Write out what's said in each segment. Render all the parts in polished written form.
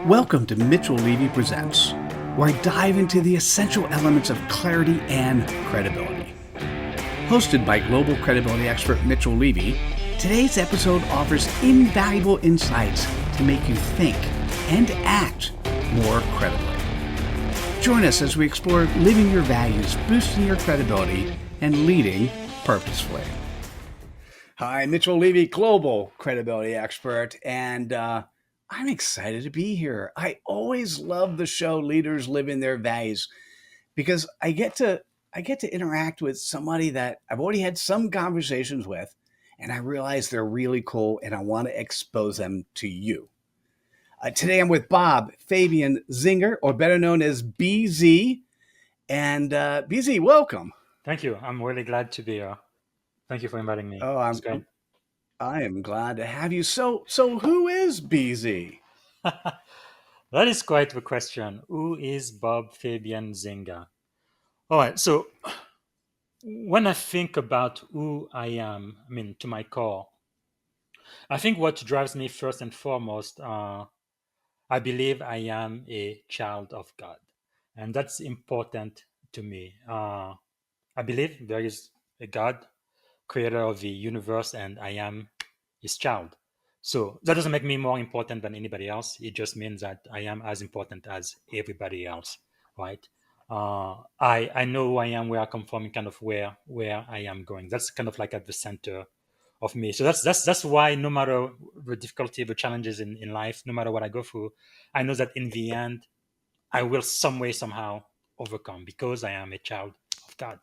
Welcome to Mitchell Levy Presents, where I dive into the essential elements of clarity and credibility. Hosted by global credibility expert Mitchell Levy, today's episode offers invaluable insights to make you think and act more credibly. Join us as we explore living your values, boosting your credibility, and leading purposefully. Hi, Mitchell Levy, global credibility expert, and I'm excited to be here. I always love the show Leaders Living Their Values because I get to interact with somebody that I've already had some conversations with, and I realize they're really cool, and I want to expose them to you. Today I'm with Bob Fabian Zinger, or better known as BZ. And BZ, welcome. Thank you. I'm really glad to be here. Thank you for inviting me. Oh, It's great. I am glad to have you. So who is BZ? That is quite the question. Who is Bob Fabian Zinga? All right. So when I think about who I am, to my core, I think what drives me first and foremost, I believe I am a child of God. And that's important to me. I believe there is a God, creator of the universe, and I am his child. So that doesn't make me more important than anybody else. It just means that I am as important as everybody else, right? I know who I am, where I come from, and kind of where I am going. That's kind of like at the center of me. So that's why no matter the difficulty, the challenges in life, no matter what I go through, I know that in the end, I will some way somehow overcome because I am a child of God.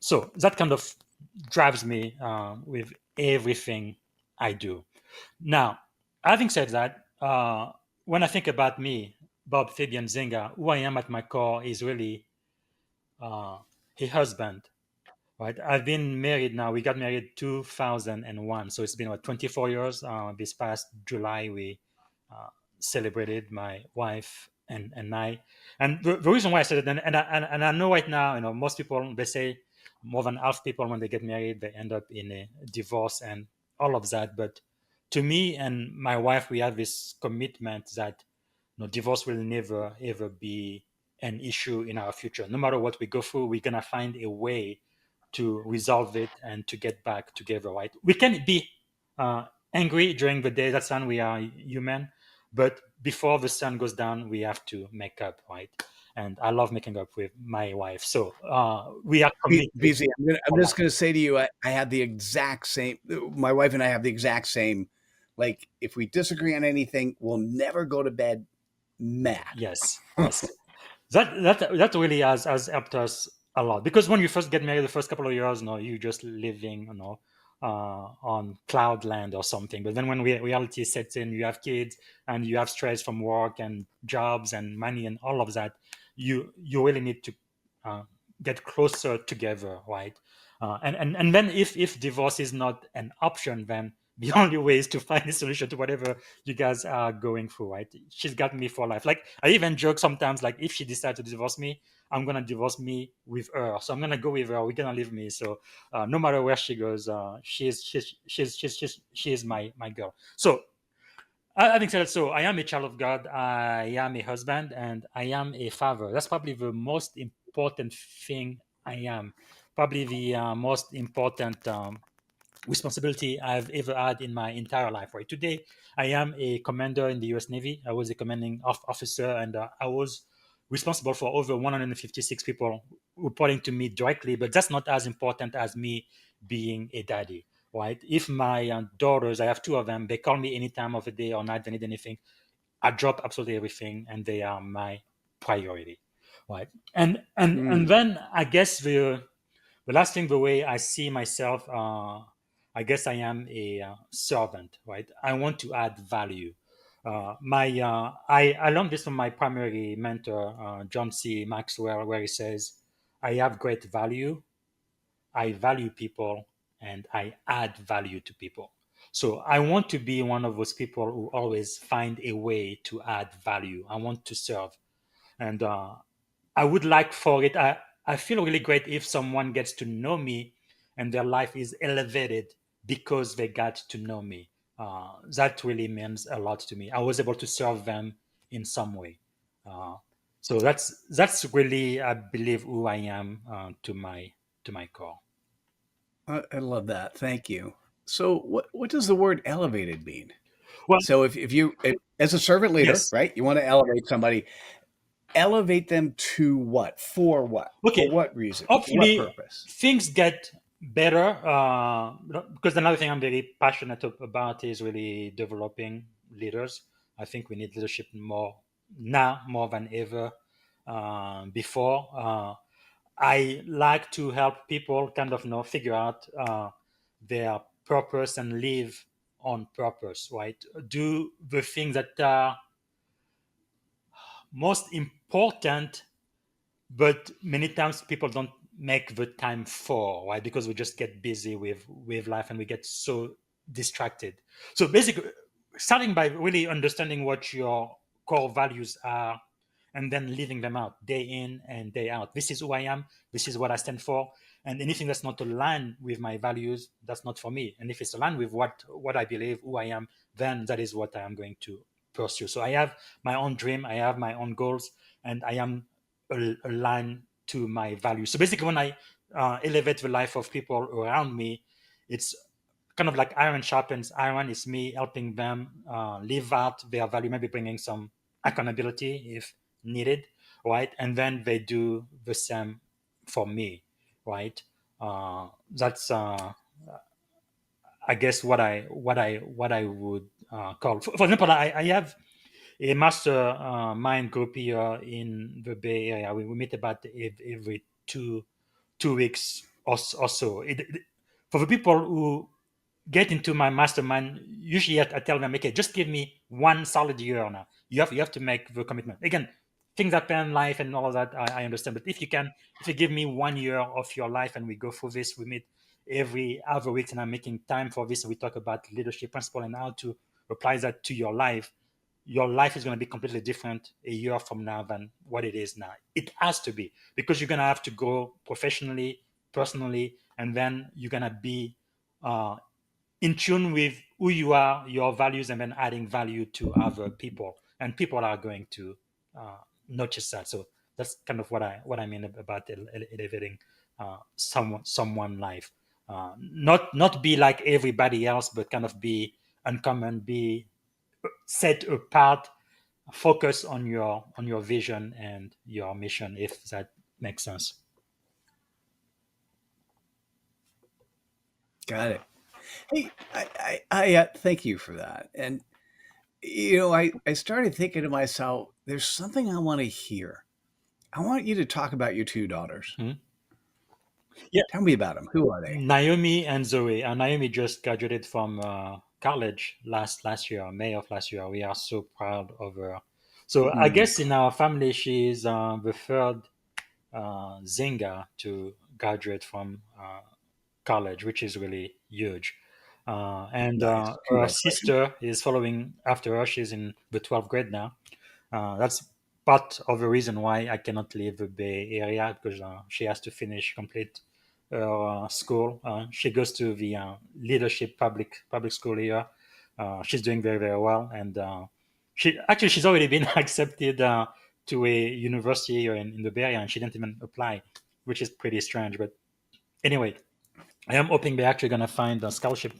So that kind of drives me with everything I do. Now, having said that, when I think about me, Bob Fabian Zinger, who I am at my core is really uh, a husband, right? I've been married now. We got married 2001, so it's been what 24 years. This past July, we uh, celebrated my wife and I. And the reason why I said it, and I know right now, most people they say more than half people when they get married they end up in a divorce and all of that. But to me and my wife, we have this commitment that divorce will never ever be an issue in our future. No matter what we go through, we're gonna find a way to resolve it and to get back together, right? We can be uh, angry during the day. That's when we are human. But before the sun goes down, we have to make up, right? And I love making up with my wife. So we are committed. BZ, I'm just going to say to you, I have the exact same, my wife and I have the exact same, like, if we disagree on anything, we'll never go to bed mad. Yes, yes. That really has helped us a lot because when you first get married, the first couple of years, you just living, on cloud land or something. But then when reality sets in, you have kids and you have stress from work and jobs and money and all of that. You really need to uh, get closer together, right? And then if divorce is not an option, then the only way is to find a solution to whatever you guys are going through, right? She's got me for life. Like I even joke sometimes, like if she decides to divorce me, I'm gonna divorce me with her. So I'm gonna go with her. We're gonna leave me. So no matter where she goes, she is my girl. So having said that, so I am a child of God. I am a husband, and I am a father. That's probably the most important thing I am. Probably the most important responsibility I've ever had in my entire life. Right today, I am a commander in the U.S. Navy. I was a commanding officer, and I was responsible for over 156 people reporting to me directly. But that's not as important as me being a daddy. Right? If my daughters, I have two of them, they call me any time of the day or night, they need anything, I drop absolutely everything, and they are my priority. Right? And Mm. then I guess the last thing, the way I see myself, I guess I am a servant, right? I want to add value. I learned this from my primary mentor, John C. Maxwell, where he says, I have great value, I value people, and I add value to people. So I want to be one of those people who always find a way to add value. I want to serve. And I would like for it. I feel really great if someone gets to know me and their life is elevated because they got to know me. that really means a lot to me. I was able to serve them in some way. Uh, so that's really, I believe, who I am to my core. I love that. Thank you. So, what does the word elevated mean? Well, So, if as a servant leader, yes. right, you want to elevate somebody, elevate them to what? For what? For Okay. what reason? For what Hopefully, purpose? things get better, because another thing I'm very passionate about is really developing leaders. I think we need leadership more now, more than ever before. I like to help people kind of figure out their purpose and live on purpose, right? Do the things that are most important, but many times people don't make the time for, right? Because we just get busy with life and we get so distracted. So basically, starting by really understanding what your core values are, and then living them out day in and day out. This is who I am. This is what I stand for. And anything that's not aligned with my values, that's not for me. And if it's aligned with what I believe, who I am, then that is what I am going to pursue. So I have my own dream. I have my own goals, and I am aligned to my values. So basically, when I elevate the life of people around me, it's kind of like iron sharpens iron. It's me helping them live out their value, maybe bringing some accountability if needed, right? And then they do the same for me, right? That's I guess what I would call. For example, I have a master mind group here in the Bay Area. We meet about every 2 weeks or so. For the people who get into my mastermind, usually I tell them, okay, just give me one solid year now. You have to make the commitment. Again, things happen in life and all of that. I understand, but if you give me 1 year of your life and we go through this, we meet every other week, and I'm making time for this. And we talk about leadership principle and how to apply that to your life. Your life is going to be completely different a year from now than what it is now. It has to be, because you're going to have to grow professionally, personally, and then you're going to be uh, in tune with who you are, your values, and then adding value to other people. And people are going to notice that. So that's kind of what I mean about elevating someone life. Not be like everybody else, but kind of be uncommon, be set apart, focus on your vision and your mission, if that makes sense. Got it. Hey, thank you for that. And I started thinking to myself, there's something I want to hear. I want you to talk about your two daughters. Hmm? Yeah, Tell me about them. Who are they? Naomi and Zoe. Naomi just graduated from college last year, May of last year. We are so proud of her. So I Mm, guess in our family, she is the third Zinga to graduate from college, which is really huge. And nice. her Congratulations. sister is following after her. She's in the 12th grade now. That's part of the reason why I cannot leave the Bay Area, because she has to complete her school. She goes to the leadership public school here. She's doing very very well, and she's already been accepted to a university here in the Bay Area, and she didn't even apply, which is pretty strange. But anyway, I am hoping they're actually gonna find a scholarship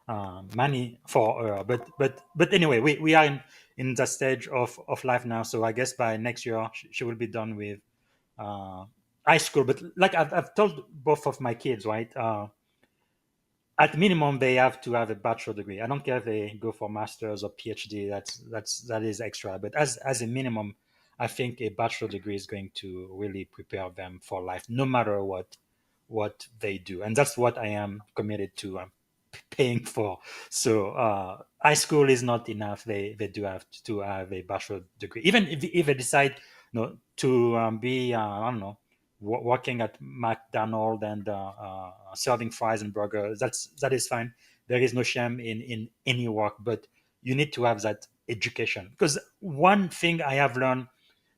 money for her. But anyway, we are in that stage of life now. So I guess by next year she will be done with uh, high school. But like I've told both of my kids, right? At minimum, they have to have a bachelor degree. I don't care if they go for masters or PhD. That is extra. But as a minimum, I think a bachelor degree is going to really prepare them for life, no matter what they do. And that's what I am committed to paying for. So high school is not enough. They do have to have a bachelor degree. Even if they decide, to be I don't know, working at McDonald's and serving fries and burgers, that is fine. There is no shame in any work, but you need to have that education. Because one thing I have learned,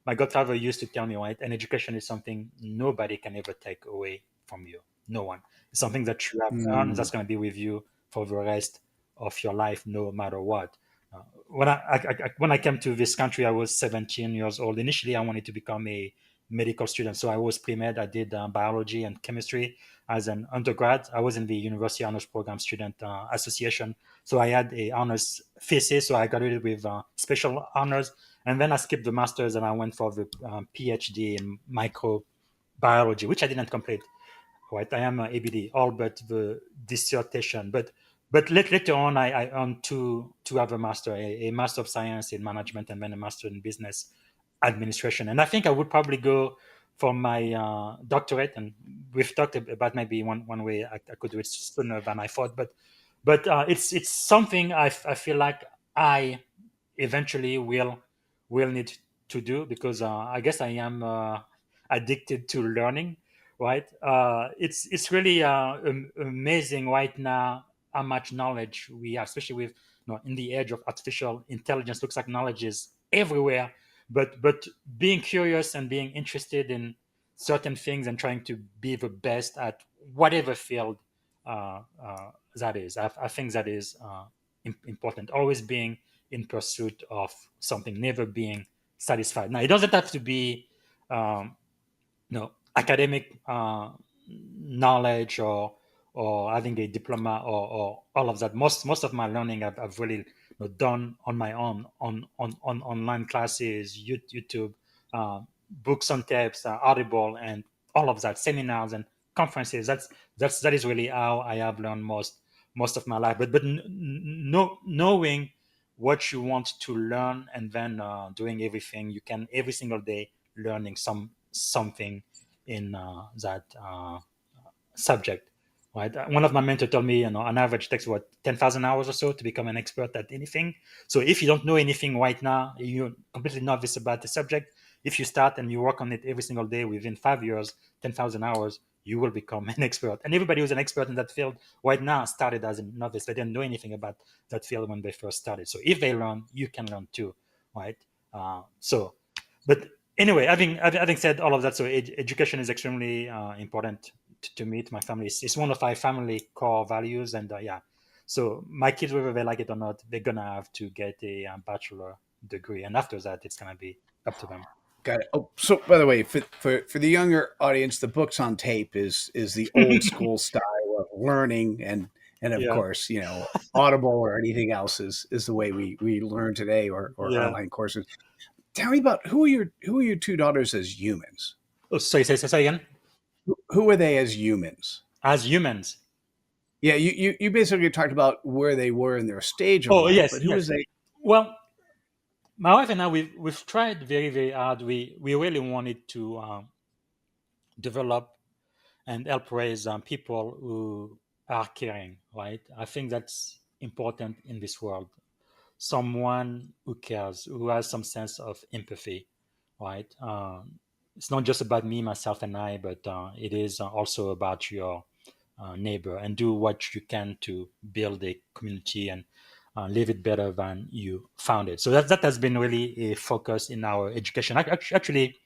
my godfather used to tell me, right, and education is something nobody can ever take away from you. No one. It's something that you have earned. Mm, That's going to be with you for the rest of your life, no matter what. When I came to this country, I was 17 years old. Initially, I wanted to become a medical student, so I was pre-med. I did biology and chemistry as an undergrad. I was in the University Honors Program Student Association, so I had a honors thesis. So I graduated with special honors, and then I skipped the masters and I went for the PhD in microbiology, which I didn't complete. Right, I am a ABD, all but the dissertation. But later on, I earned two other master, a master of science in management and then a master in business administration. And I think I would probably go for my doctorate. And we've talked about maybe one way I could do it sooner than I thought. But it's something I feel like I eventually will need to do because I guess I am addicted to learning. Right? It's really amazing right now how much knowledge we have, especially with in the age of artificial intelligence. Looks like knowledge is everywhere, but being curious and being interested in certain things and trying to be the best at whatever field that is. I think that is important. Always being in pursuit of something, never being satisfied. Now, it doesn't have to be, academic knowledge or having a diploma or all of that. Most of my learning I've really done on my own on online classes, YouTube, books on tapes, Audible, and all of that, seminars and conferences. That is really how I have learned most of my life. But knowing what you want to learn and then doing everything you can every single day, learning something in that subject. Right. One of my mentors told me, on average, it takes 10,000 hours or so to become an expert at anything. So if you don't know anything right now, you're completely novice about the subject. If you start and you work on it every single day, within 5 years, 10,000 hours, you will become an expert. And everybody who's an expert in that field right now started as a novice. They didn't know anything about that field when they first started. So if they learn, you can learn too, right? But anyway, having said all of that, so education is extremely important to me, to my family. It's one of our family core values, and yeah. So my kids, whether they like it or not, they're gonna have to get a bachelor degree, and after that, it's gonna be up to them. Got it. Oh, so by the way, for the younger audience, the books on tape is the old school style of learning, and of Yeah, course, Audible or anything else is the way we learn today, or yeah. online courses. Tell me about who are your two daughters as humans? Oh, sorry, say again. Who are they as humans? As humans. Yeah, you basically talked about where they were in their stage of Oh life, yes, but who is yes. they? Well, my wife and I, we've tried very very hard. We really wanted to develop and help raise people who are caring. Right. I think that's important in this world. Someone who cares, who has some sense of empathy, right? It's not just about me, myself, and I, but it is also about your neighbor, and do what you can to build a community and live it better than you found it. So that has been really a focus in our education. Actually,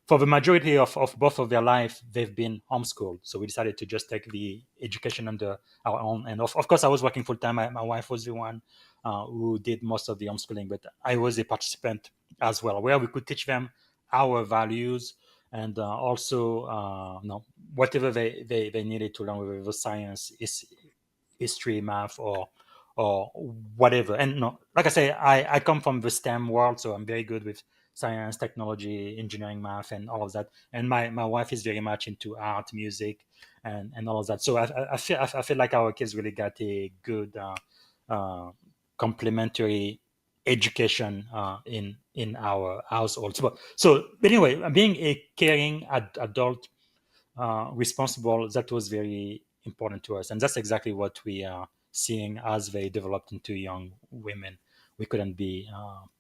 for the majority of both of their life, they've been homeschooled. So we decided to just take the education under our own. And of course, I was working full time. My wife was the one who did most of the homeschooling, but I was a participant as well, where we could teach them our values and also, whatever they needed to learn, whether it was science, history, math, or whatever. And no, like I say, I come from the STEM world, so I'm very good with science, technology, engineering, math, and all of that. And my wife is very much into art, music, and all of that. So I feel like our kids really got a good uh, complementary education in our household. But anyway, being a caring adult, responsible, that was very important to us, and that's exactly what we are seeing as they developed into young women. We couldn't be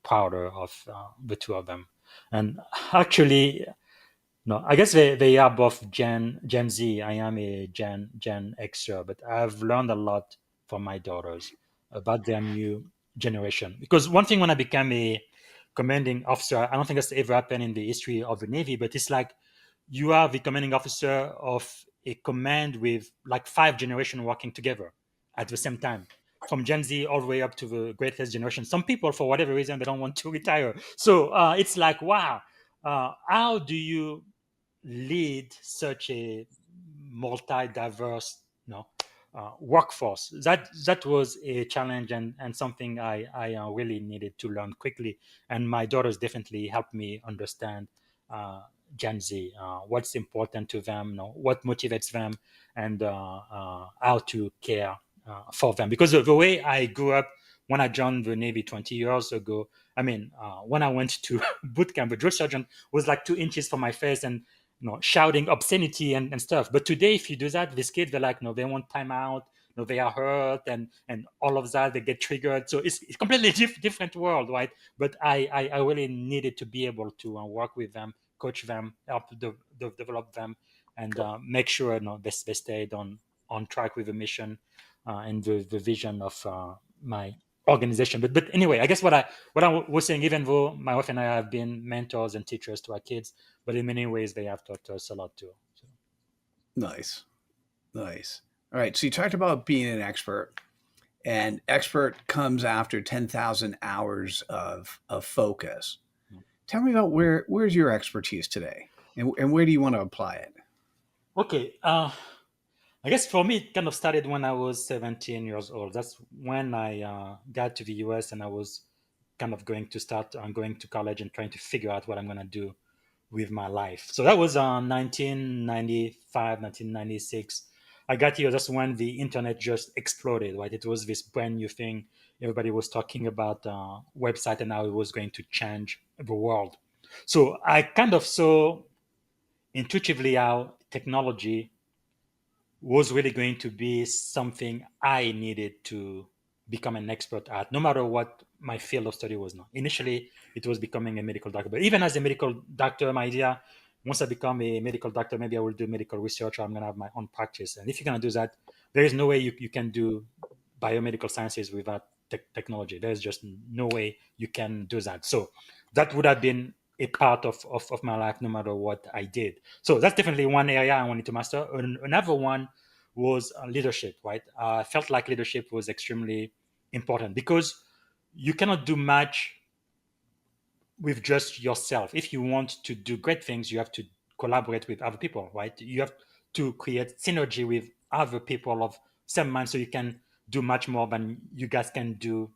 prouder of the two of them. And actually, no, I guess they are both Gen Z. I am a Gen Xer, but I've learned a lot from my daughters about their new generation. Because one thing, when I became a commanding officer, I don't think that's ever happened in the history of the Navy, but it's like you are the commanding officer of a command with like 5 generations working together at the same time. from Gen Z all the way up to the greatest generation. Some people, for whatever reason, they don't want to retire. So it's like, wow, how do you lead such a multi-diverse, workforce? That was a challenge, and something I really needed to learn quickly. And my daughters definitely helped me understand uh, Gen Z, what's important to them, what motivates them, and how to care for them. Because of the way I grew up when I joined the Navy 20 years ago, I mean, when I went to boot camp, the drill sergeant was like 2 inches from my face and shouting obscenity and stuff. But today, if you do that, these kids, they're like, no, they want timeout, no, they are hurt, and all of that, they get triggered. So it's completely different world, right? But I really needed to be able to work with them, coach them, help develop them, and make sure they stayed on track with the mission and the vision of my organization. But anyway, I guess what I was saying, even though my wife and I have been mentors and teachers to our kids, but in many ways they have taught us a lot too. So. Nice. Nice. All right. So you talked about being an expert, and expert comes after 10,000 hours of focus. Tell me about where's your expertise today, and where do you want to apply it? Okay. I guess for me, it kind of started when I was 17 years old. That's when I got to the US and I was kind of going to college and trying to figure out what I'm going to do with my life. So that was 1995, 1996. I got here just when the internet just exploded, right? It was this brand new thing. Everybody was talking about website and how it was going to change the world. So I kind of saw intuitively how technology was really going to be something I needed to become an expert at, no matter what my field of study was. Now, initially, it was becoming a medical doctor. But even as a medical doctor, my idea, once I become a medical doctor, maybe I will do medical research or I'm going to have my own practice. And if you're going to do that, there is no way you can do biomedical sciences without technology. There's just no way you can do that. So that would have been a part of my life no matter what I did. So that's definitely one area I wanted to master. Another one was leadership, right? I felt like leadership was extremely important because you cannot do much with just yourself. If you want to do great things, you have to collaborate with other people, right? You have to create synergy with other people of same mind so you can do much more than you guys can do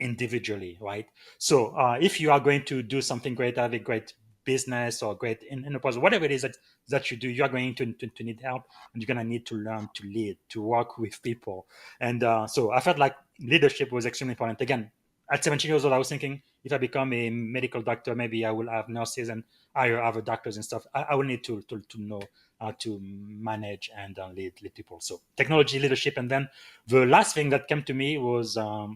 individually, right? So if you are going to do something great, have a great business or great enterprise, whatever it is that you do, you are going to need help and you're going to need to learn to lead, to work with people. And so I felt like leadership was extremely important. Again, at 17 years old, I was thinking if I become a medical doctor, maybe I will have nurses and hire other doctors and stuff. I will need to know how to manage and lead people. So technology, leadership, and then the last thing that came to me was uh,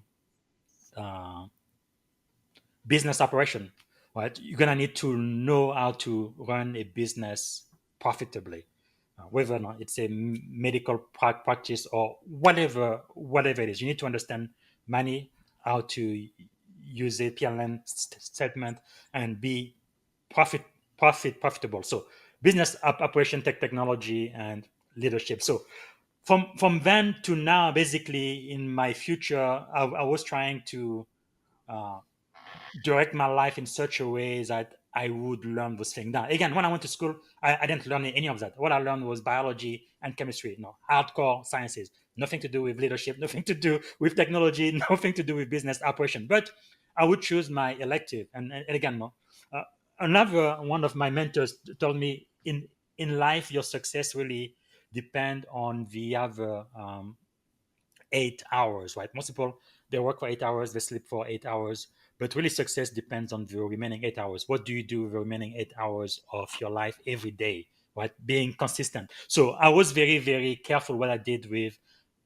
business operation. Right, you're gonna need to know how to run a business profitably, whether or not it's a medical practice or whatever it is. You need to understand money, how to use a PLN statement, and be profit profitable. So business operation, technology, and leadership. So from then to now, basically in my future, I was trying to uh, direct my life in such a way that I would learn those things. Now, again, when I went to school, I didn't learn any of that. What I learned was biology and chemistry, hardcore sciences, nothing to do with leadership, nothing to do with technology, nothing to do with business operation. But I would choose my elective. And again, uh, another one of my mentors told me in life, your success really depend on the other 8 hours, right? Most people, they work for 8 hours, they sleep for 8 hours, but really success depends on the remaining 8 hours. What do you do with the remaining 8 hours of your life every day, right? Being consistent. So I was very, very careful what I did with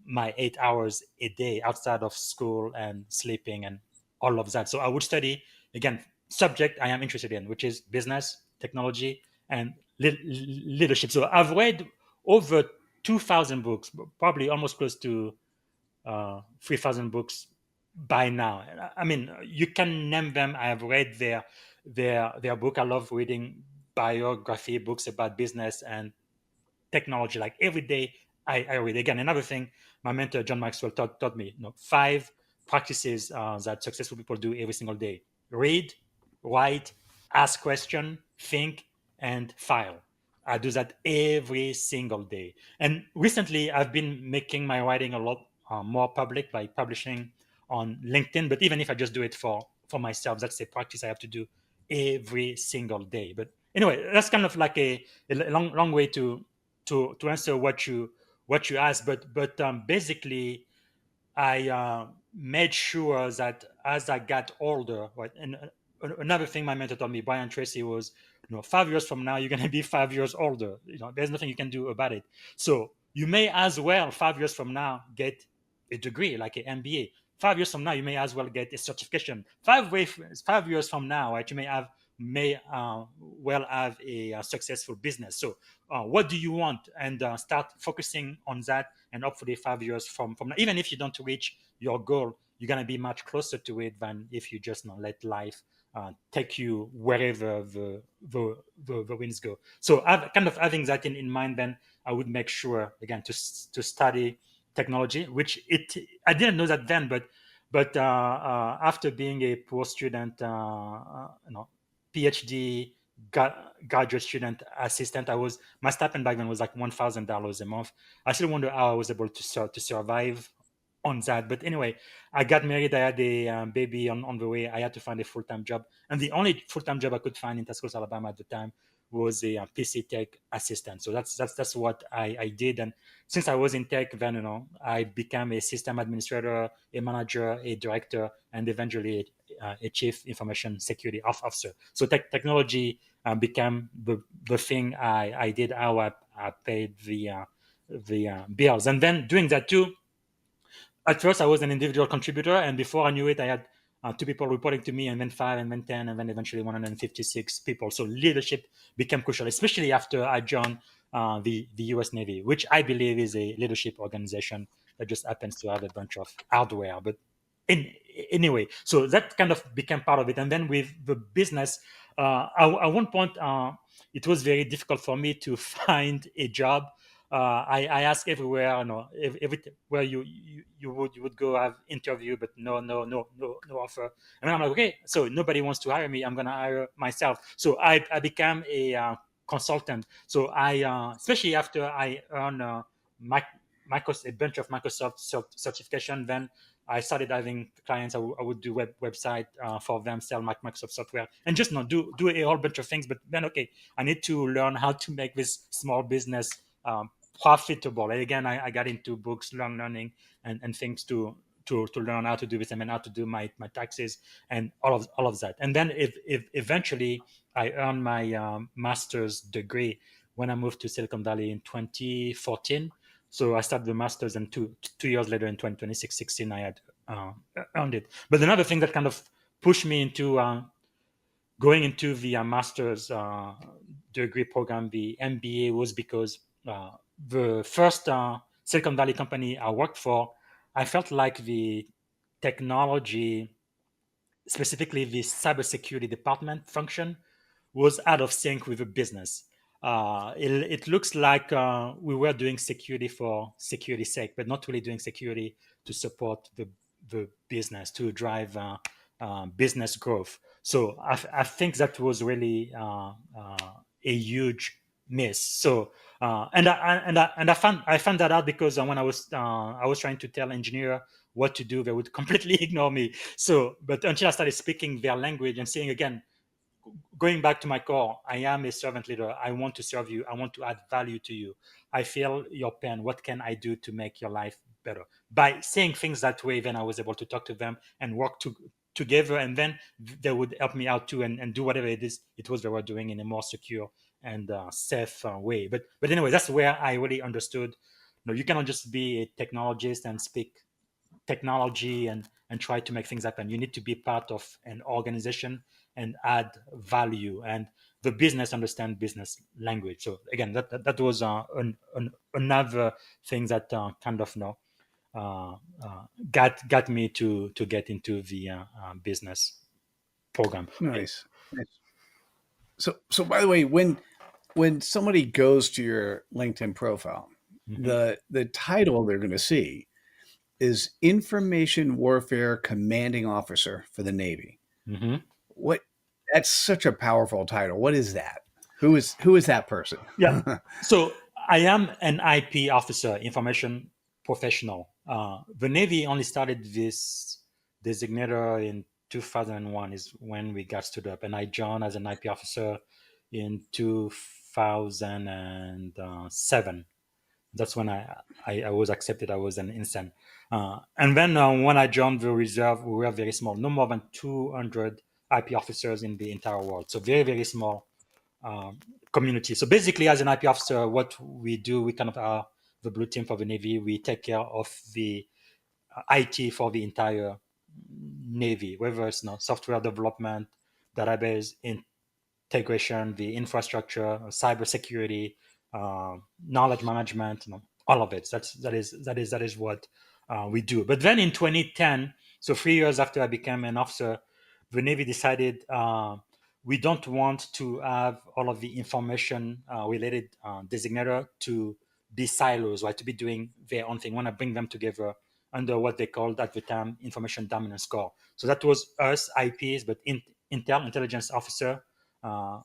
my 8 hours a day outside of school and sleeping and all of that. So I would study, again, subject I am interested in, which is business, technology, and leadership. So I've read over 2,000 books, probably almost close to 3,000 books by now. I mean, you can name them. I have read their book. I love reading biography books about business and technology. Like every day, I read. Again, another thing my mentor John Maxwell taught me, five practices that successful people do every single day: read, write, ask question, think, and file. I do that every single day. And recently, I've been making my writing a lot more public by publishing on LinkedIn. But even if I just do it for myself, that's a practice I have to do every single day. But anyway, that's kind of like a long way to answer what you asked. But basically, I made sure that as I got older, right, and another thing my mentor told me, Brian Tracy, was, 5 years from now, you're going to be 5 years older. There's nothing you can do about it. So you may as well 5 years from now get a degree like an MBA. 5 years from now, you may as well get a certification. 5 years from now, right, you may well have a successful business. So what do you want? And start focusing on that. And hopefully 5 years from now, even if you don't reach your goal, you're going to be much closer to it than if you just let life take you wherever the winds go. So I've kind of having that in mind, then I would make sure again to study technology, which I didn't know that then, but after being a poor student, PhD graduate student assistant, my stipend back then was like $1,000 a month. I still wonder how I was able to survive on that. But anyway, I got married. I had a baby on the way. I had to find a full-time job, and the only full-time job I could find in Tuscaloosa, Alabama at the time was a PC tech assistant. So that's what I did. And since I was in tech, then I became a system administrator, a manager, a director, and eventually a chief information security officer. So technology became the thing I did. How I paid the bills, and then doing that too. At first, I was an individual contributor, and before I knew it, I had two people reporting to me, and then five, and then 10, and then eventually 156 people. So leadership became crucial, especially after I joined the U.S. Navy, which I believe is a leadership organization that just happens to have a bunch of hardware. But anyway, so that kind of became part of it. And then with the business, at one point, it was very difficult for me to find a job. I asked everywhere, everywhere you would go have interview, but no offer. And I'm like, okay, so nobody wants to hire me. I'm gonna hire myself. So I became a consultant. So especially after I earned a bunch of Microsoft certification, then I started having clients. I would do website for them, sell Microsoft software, and just not do a whole bunch of things. But then, okay, I need to learn how to make this small business profitable. And again, I got into books, learning, and things to learn how to do this, and then how to do my taxes and all of that. And then if eventually I earned my master's degree when I moved to Silicon Valley in 2014. So I started the master's, and 2 years later, in 2016, I had earned it. But another thing that kind of pushed me into going into the master's degree program, the MBA, was because the first Silicon Valley company I worked for, I felt like the technology, specifically the cybersecurity department function, was out of sync with the business. It looks like we were doing security for security's sake, but not really doing security to support the business, to drive business growth. So I think that was really a huge miss. So I found that out because when I was trying to tell engineer what to do, they would completely ignore me. So, but until I started speaking their language and saying again, going back to my core, I am a servant leader. I want to serve you. I want to add value to you. I feel your pain. What can I do to make your life better? By saying things that way, then I was able to talk to them and work together, and then they would help me out too, and do whatever it was they were doing in a more secure and safe way. But anyway, that's where I really understood. You cannot just be a technologist and speak technology and try to make things happen. You need to be part of an organization and add value, and the business understand business language. So again, that was another thing that kind of got me to get into the business program. Nice. Nice. So by the way, when somebody goes to your LinkedIn profile, Hmm. the title they're going to see is Information Warfare Commanding Officer for the Navy. Hmm. What That's such a powerful title. What is that? Who is that person? Yeah. So I am an IP officer, information professional. The Navy only started this designator in 2001 is when we got stood up, and I joined as an IP officer in 2007. That's when I was accepted. I was an instant. And then when I joined the reserve, we were very small, no more than 200 IP officers in the entire world. So very, very small um, community. So basically, as an IP officer, what we do, we kind of are the blue team for the Navy. We take care of the IT for the entire Navy, whether it's software development, database integration, the infrastructure, cybersecurity, knowledge management, all of it. That is what we do. But then in 2010, so 3 years after I became an officer, the Navy decided we don't want to have all of the information related designator to be silos, right? To be doing their own thing. We want to bring them together under what they called at the time information dominance core. So that was us IPs, but Intel intelligence officer, uh,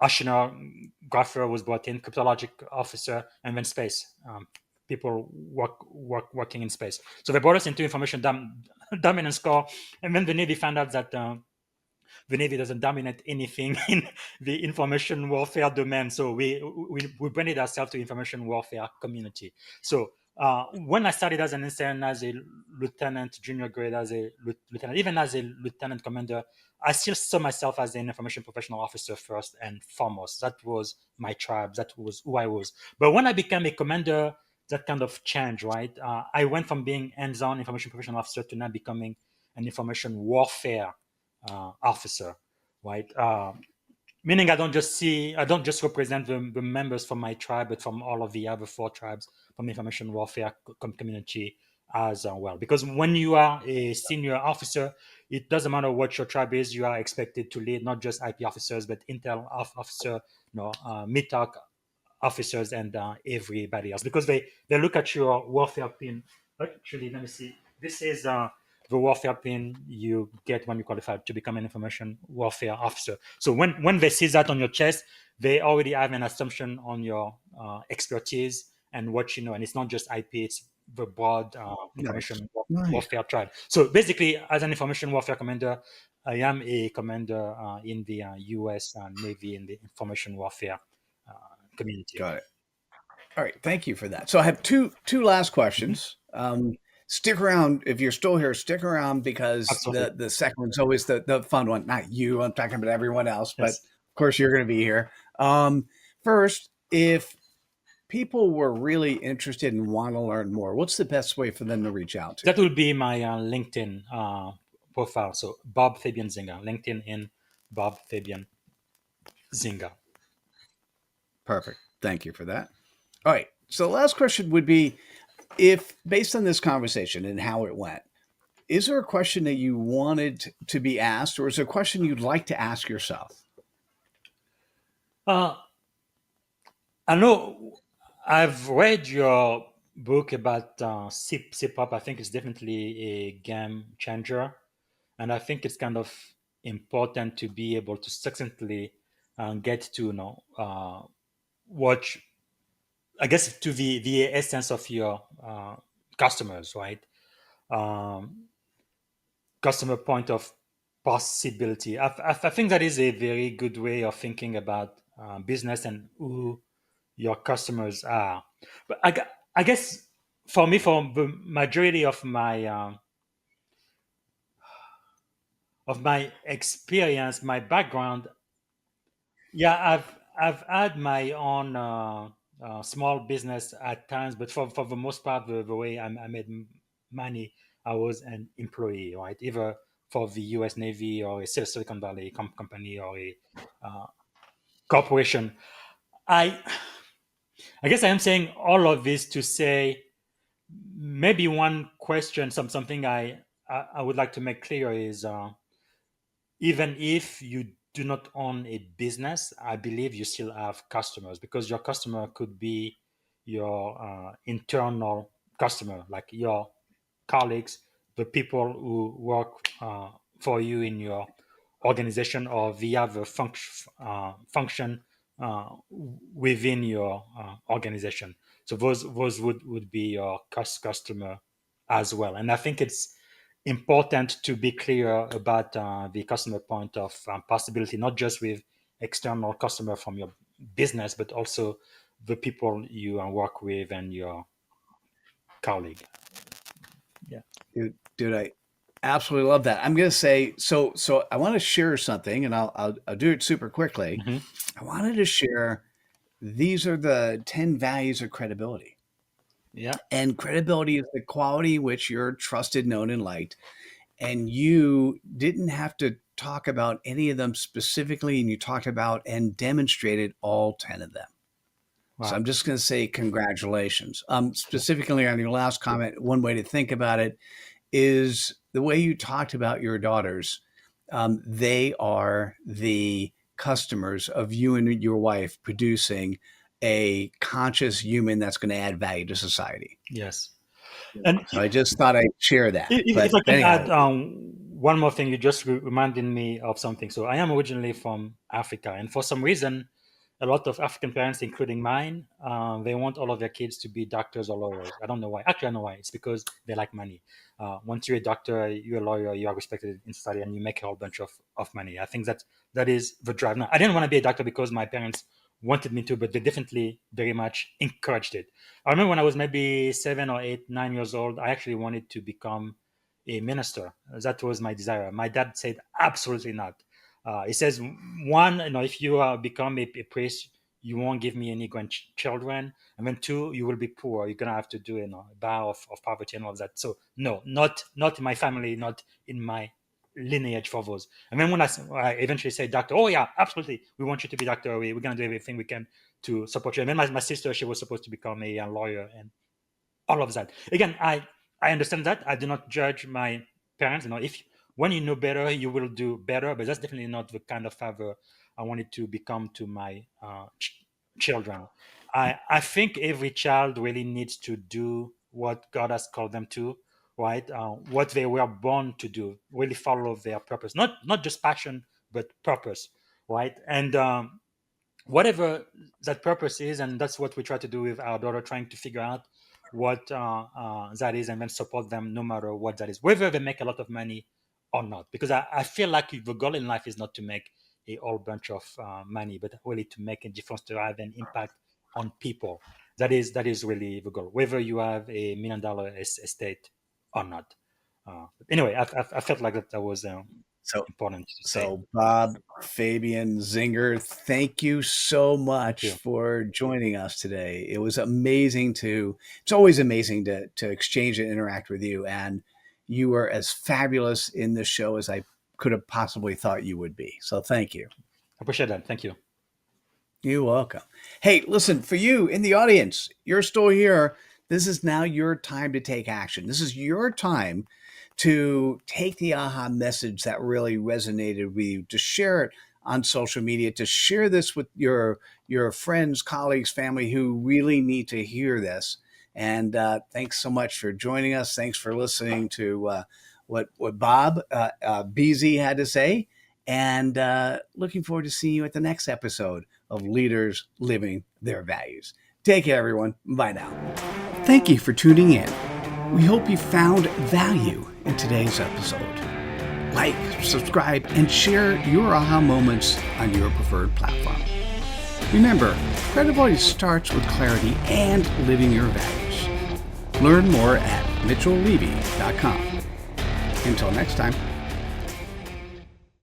oceanographer was brought in, cryptologic officer, and then space. People working in space. So they brought us into information dominance core, and then the Navy found out that the Navy doesn't dominate anything in the information warfare domain. So we branded ourselves to information warfare community. So when I started as an intern, as a lieutenant, junior grade, as a lieutenant, even as a lieutenant commander, I still saw myself as an information professional officer first and foremost. That was my tribe. That was who I was. But when I became a commander, that kind of changed, right? I went from being hands-on information professional officer to now becoming an information warfare officer, right? Meaning I don't just represent the members from my tribe, but from all of the other four tribes from the information warfare community as well. Because when you are a senior officer, it doesn't matter what your tribe is, you are expected to lead not just IP officers, but intel officer, MITOC officers, and everybody else, because they look at your warfare pin. Actually, let me see. This is the warfare pin you get when you qualify to become an information warfare officer. So when they see that on your chest, they already have an assumption on your expertise and what you know. And it's not just IP; it's the broad Nice, information nice. warfare tribe. So basically, as an information warfare commander, I am a commander in the U.S. Navy in the information warfare uh, community. Got it. All right, thank you for that. So I have two last Mhm. questions. Stick around if you're still here. Stick around because Absolutely. the second one's always the fun one. Not you. I'm talking about everyone else, but Yes. of course you're going to be here. First, if people were really interested and want to learn more, what's the best way for them to reach out to That you? will be my LinkedIn profile. So Bob Fabian Zinger, LinkedIn in Bob Fabian Zinger. Perfect. Thank you for that. All right. So the last question would be, if based on this conversation and how it went, is there a question that you wanted to be asked, or is there a question you'd like to ask yourself? Uh, I know I've read your book about C-pop. I think it's definitely a game changer. And I think it's kind of important to be able to succinctly get to watch, I guess, to the essence of your customers, right? Um, Customer point of possibility. I think that is a very good way of thinking about business and who your customers are. But I guess for me, for the majority of my experience, my background, yeah, I've had my own small business at times, but for the most part, the way I made money, I was an employee, right? Either for the U.S. Navy or a Silicon Valley company or a uh, corporation. I I guess I am saying all of this to say maybe one question, something I would like to make clear is even if you do not own a business, I believe you still have customers, because your customer could be your internal customer, like your colleagues, the people who work for you in your organization or via the function within your organization. So those would be your customer as well. And I think it's important to be clear about the customer point of possibility, not just with external customer from your business, but also the people you work with and your colleague. Yeah. Dude, I absolutely love that. I'm going to say, so I want to share something, and I'll do it super quickly. Mm-hmm. I wanted to share, these are the 10 values of credibility. Yeah. And credibility is the quality which you're trusted, known, and liked. And you didn't have to talk about any of them specifically, and you talked about and demonstrated all 10 of them. Wow. So I'm just going to say congratulations. Specifically on your last comment, one way to think about it is the way you talked about your daughters. They are the customers of you and your wife producing a conscious human that's going to add value to society. Yes. And So I just thought I'd share that. if But I can anyhow, add one more thing, you just reminded me of something. So I am originally from Africa, and for some reason, a lot of African parents, including mine, they want all of their kids to be doctors or lawyers. I don't know why. Actually, I know why. It's because they like money. Once you're a doctor, you're a lawyer, you are respected in study, and you make a whole bunch of money. I think that is the drive. Now, I didn't want to be a doctor because my parents wanted me to, but they definitely very much encouraged it. I remember when I was maybe 7 or 8, 9 years old, I actually wanted to become a minister. That was my desire. My dad said, absolutely not. He says, one, if you become a priest, you won't give me any grandchildren. And then two, you will be poor. You're going to have to do a vow of poverty and all of that. So no, not in my family, not in my lineage for those. And then when I eventually say doctor, oh yeah, absolutely, we want you to be doctor. We're going to do everything we can to support you. And then my sister, she was supposed to become a lawyer and all of that. Again, I understand that. I do not judge my parents. If when you know better, you will do better. But that's definitely not the kind of father I wanted to become to my children. I think every child really needs to do what God has called them to, right? What they were born to do, really follow their purpose, not just passion, but purpose, right? And whatever that purpose is, and that's what we try to do with our daughter, trying to figure out what that is, and then support them no matter what that is, whether they make a lot of money or not. Because I feel like the goal in life is not to make a whole bunch of money, but really to make a difference, to have an impact on people. That is really the goal, whether you have $1 million estate or not. Anyway, I felt like that was so important to say. So Bob Fabian Zinger, thank you so much for joining us today. It was amazing it's always amazing to exchange and interact with you. And you were as fabulous in this show as I could have possibly thought you would be. So thank you. I appreciate that. Thank you. You're welcome. Hey, listen, for you in the audience, you're still here. This is now your time to take action. This is your time to take the aha message that really resonated with you, to share it on social media, to share this with your friends, colleagues, family who really need to hear this. And thanks so much for joining us. Thanks for listening to what Bob BZ had to say. And looking forward to seeing you at the next episode of Leaders Living Their Values. Take care, everyone. Bye now. Thank you for tuning in. We hope you found value in today's episode. Like, subscribe, and share your aha moments on your preferred platform. Remember, credibility starts with clarity and living your values. Learn more at mitchelllevy.com. Until next time.